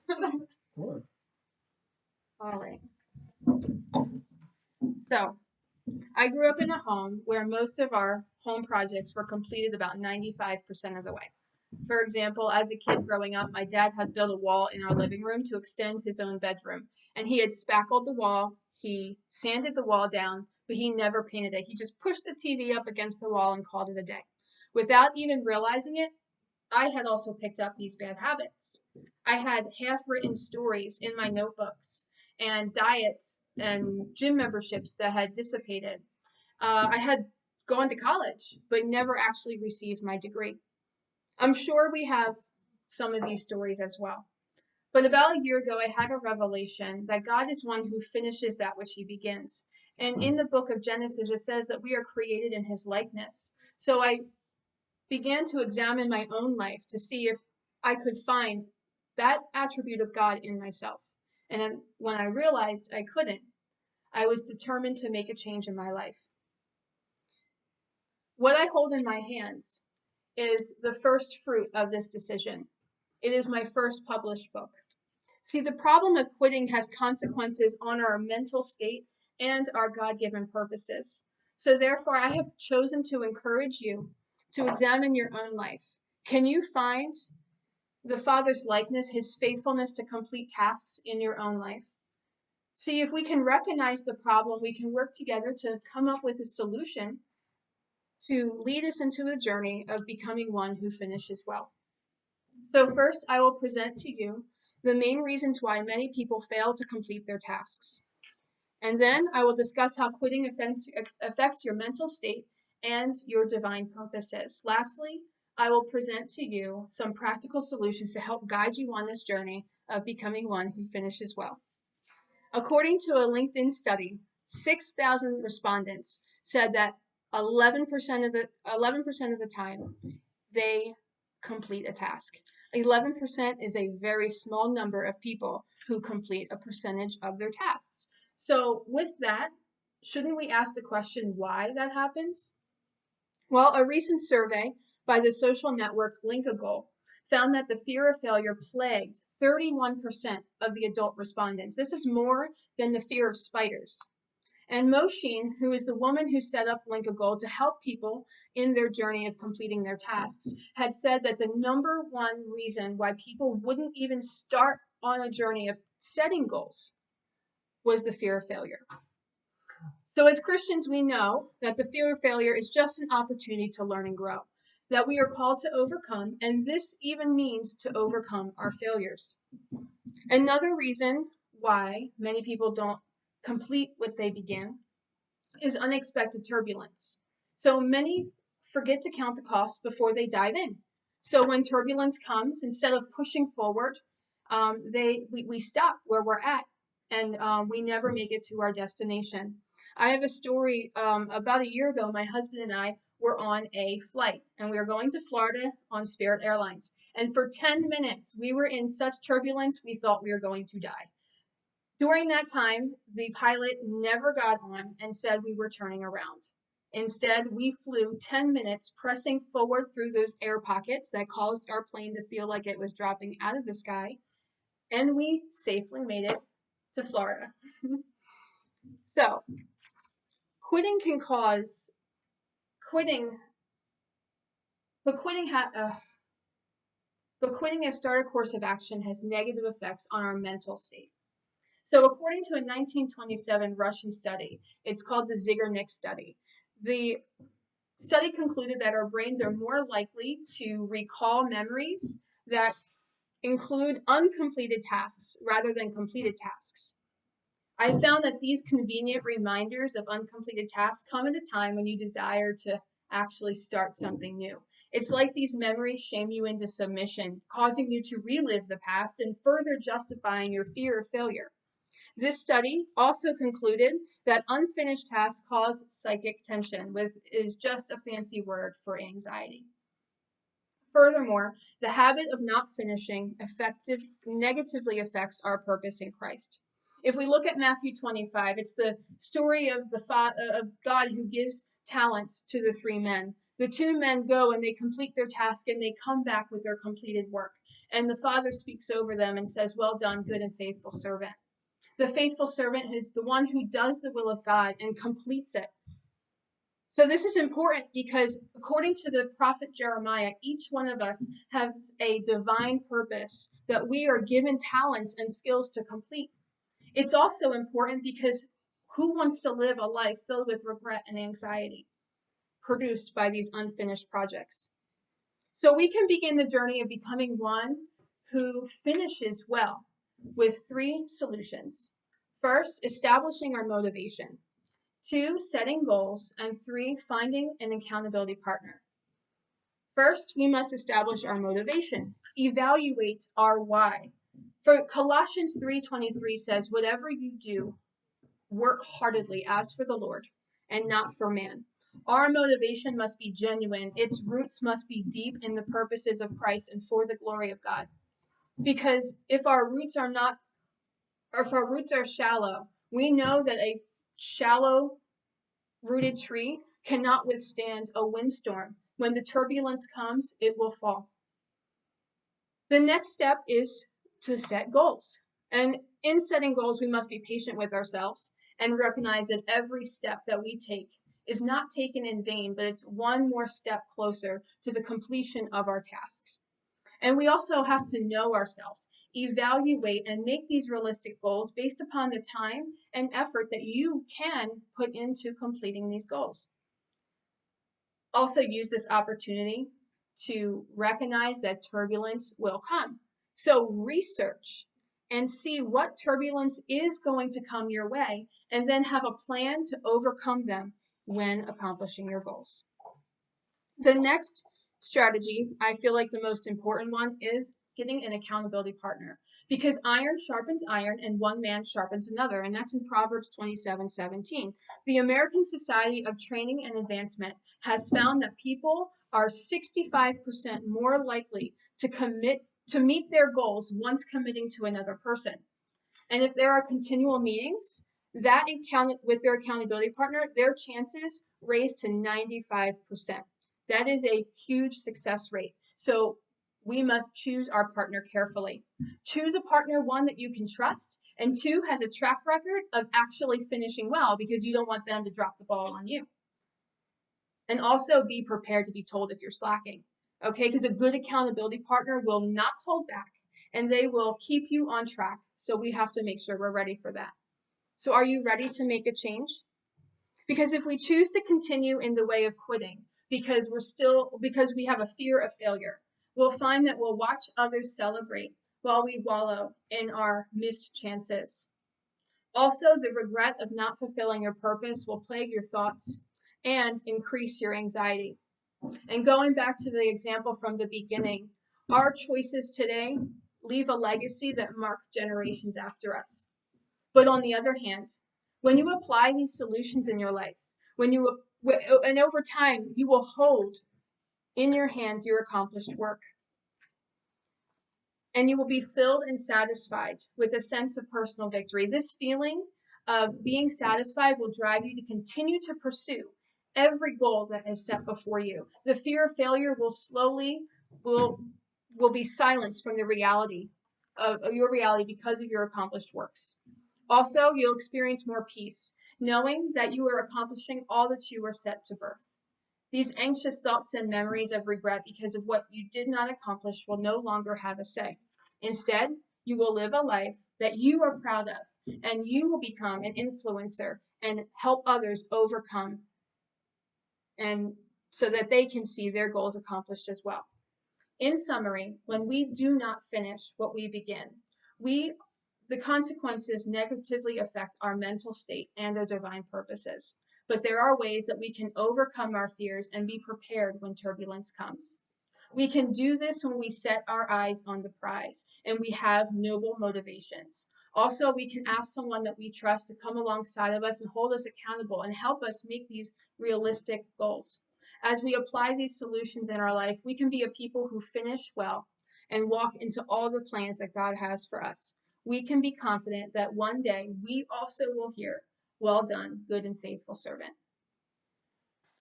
Sorry. All right. So, I grew up in a home where most of our home projects were completed about 95% of the way. For example, as a kid growing up, my dad had built a wall in our living room to extend his own bedroom. And he had spackled the wall, he sanded the wall down, but he never painted it. He just pushed the TV up against the wall and called it a day. Without even realizing it, I had also picked up these bad habits. I had half-written stories in my notebooks and diets and gym memberships that had dissipated. I had gone to college, but never actually received my degree. I'm sure we have some of these stories as well. But about a year ago, I had a revelation that God is one who finishes that which he begins. And in the book of Genesis, it says that we are created in his likeness. So I began to examine my own life to see if I could find that attribute of God in myself. And then when I realized I couldn't, I was determined to make a change in my life. What I hold in my hands is the first fruit of this decision. It is my first published book. See, the problem of quitting has consequences on our mental state and our God-given purposes. So therefore, I have chosen to encourage you to examine your own life. Can you find the Father's likeness, his faithfulness to complete tasks in your own life? See, if we can recognize the problem, we can work together to come up with a solution to lead us into a journey of becoming one who finishes well. So first, I will present to you the main reasons why many people fail to complete their tasks. And then I will discuss how quitting affects your mental state and your divine purposes. Lastly, I will present to you some practical solutions to help guide you on this journey of becoming one who finishes well. According to a LinkedIn study, 6,000 respondents said that 11% of the time they complete a task. 11% is a very small number of people who complete a percentage of their tasks. So with that, shouldn't we ask the question why that happens? Well, a recent survey by the social network Linkable found that the fear of failure plagued 31% of the adult respondents. This is more than the fear of spiders. And Moshin, who is the woman who set up Linkable to help people in their journey of completing their tasks, had said that the number one reason why people wouldn't even start on a journey of setting goals was the fear of failure. So as Christians, we know that the fear of failure is just an opportunity to learn and grow, that we are called to overcome, and this even means to overcome our failures. Another reason why many people don't complete what they begin is unexpected turbulence. So many forget to count the costs before they dive in. So when turbulence comes, instead of pushing forward, we stop where we're at, and we never make it to our destination. I have a story. About a year ago, my husband and I were on a flight, and we were going to Florida on Spirit Airlines. And for 10 minutes, we were in such turbulence, we thought we were going to die. During that time, the pilot never got on and said we were turning around. Instead, we flew 10 minutes pressing forward through those air pockets that caused our plane to feel like it was dropping out of the sky, and we safely made it to Florida. So, quitting can cause but quitting as start a course of action has negative effects on our mental state. So according to a 1927 Russian study, it's called the Zigarnik study, the study concluded that our brains are more likely to recall memories that include uncompleted tasks rather than completed tasks. I found that these convenient reminders of uncompleted tasks come at a time when you desire to actually start something new. It's like these memories shame you into submission, causing you to relive the past and further justifying your fear of failure. This study also concluded that unfinished tasks cause psychic tension, which is just a fancy word for anxiety. Furthermore, the habit of not finishing negatively affects our purpose in Christ. If we look at Matthew 25, it's the story of God who gives talents to the three men. The two men go and they complete their task and they come back with their completed work. And the Father speaks over them and says, "Well done, good and faithful servant." The faithful servant is the one who does the will of God and completes it. So this is important because according to the prophet Jeremiah, each one of us has a divine purpose that we are given talents and skills to complete. It's also important because who wants to live a life filled with regret and anxiety produced by these unfinished projects? So we can begin the journey of becoming one who finishes well with 3 solutions. First, establishing our motivation. 2, setting goals. And 3, finding an accountability partner. First, we must establish our motivation. Evaluate our why. For Colossians 3:23 says, "Whatever you do, work heartedly as for the Lord and not for man." Our motivation must be genuine. Its roots must be deep in the purposes of Christ and for the glory of God. Because if our roots are not, or if our roots are shallow, we know that a shallow rooted tree cannot withstand a windstorm. When the turbulence comes, it will fall. The next step is to set goals. And in setting goals, we must be patient with ourselves and recognize that every step that we take is not taken in vain, but it's one more step closer to the completion of our tasks. And we also have to know ourselves, evaluate, and make these realistic goals based upon the time and effort that you can put into completing these goals. Also use this opportunity to recognize that turbulence will come. So research and see what turbulence is going to come your way, and then have a plan to overcome them when accomplishing your goals. The next strategy, I feel like the most important one, is getting an accountability partner, because iron sharpens iron and one man sharpens another, and that's in Proverbs 27:17. The American Society of Training and Advancement has found that people are 65% more likely to meet their goals once committing to another person. And if there are continual meetings with their accountability partner, their chances raise to 95%. That is a huge success rate. So we must choose our partner carefully. Choose a partner, one, that you can trust, and 2, has a track record of actually finishing well, because you don't want them to drop the ball on you. And also be prepared to be told if you're slacking, okay? Because a good accountability partner will not hold back, and they will keep you on track. So we have to make sure we're ready for that. So are you ready to make a change? Because if we choose to continue in the way of quitting because we have a fear of failure, we'll find that we'll watch others celebrate while we wallow in our missed chances. Also, the regret of not fulfilling your purpose will plague your thoughts and increase your anxiety. And going back to the example from the beginning, our choices today leave a legacy that mark generations after us. But on the other hand, when you apply these solutions in your life, and over time, you will hold in your hands your accomplished work. And you will be filled and satisfied with a sense of personal victory. This feeling of being satisfied will drive you to continue to pursue every goal that is set before you. The fear of failure will be silenced from the reality of your reality because of your accomplished works. Also, you'll experience more peace, knowing that you are accomplishing all that you were set to birth. These anxious thoughts and memories of regret because of what you did not accomplish will no longer have a say. Instead, you will live a life that you are proud of, and you will become an influencer and help others overcome, and so that they can see their goals accomplished as well. In summary, when we do not finish what we begin, the consequences negatively affect our mental state and our divine purposes. But there are ways that we can overcome our fears and be prepared when turbulence comes. We can do this when we set our eyes on the prize and we have noble motivations. Also, we can ask someone that we trust to come alongside of us and hold us accountable and help us make these realistic goals. As we apply these solutions in our life, we can be a people who finish well and walk into all the plans that God has for us. We can be confident that one day we also will hear, "Well done, good and faithful servant."